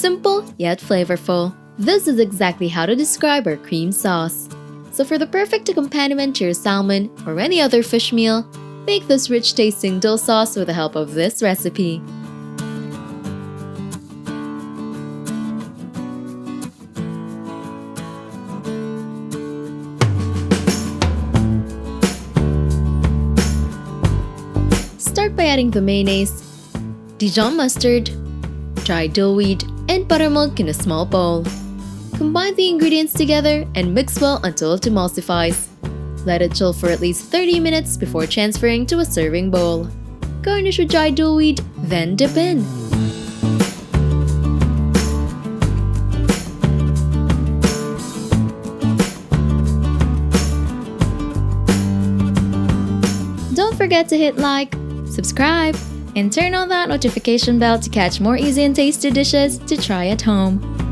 Simple yet flavorful. This is exactly how to describe our cream sauce. So for the perfect accompaniment to your salmon or any other fish meal, make this rich-tasting dill sauce with the help of this recipe. Start by adding the mayonnaise, Dijon mustard, dried dill weed, and buttermilk in a small bowl. Combine the ingredients together and mix well until it emulsifies. Let it chill for at least 30 minutes before transferring to a serving bowl. Garnish with dried dill weed, then dip in. Don't forget to hit like, subscribe, and turn on that notification bell to catch more easy and tasty dishes to try at home.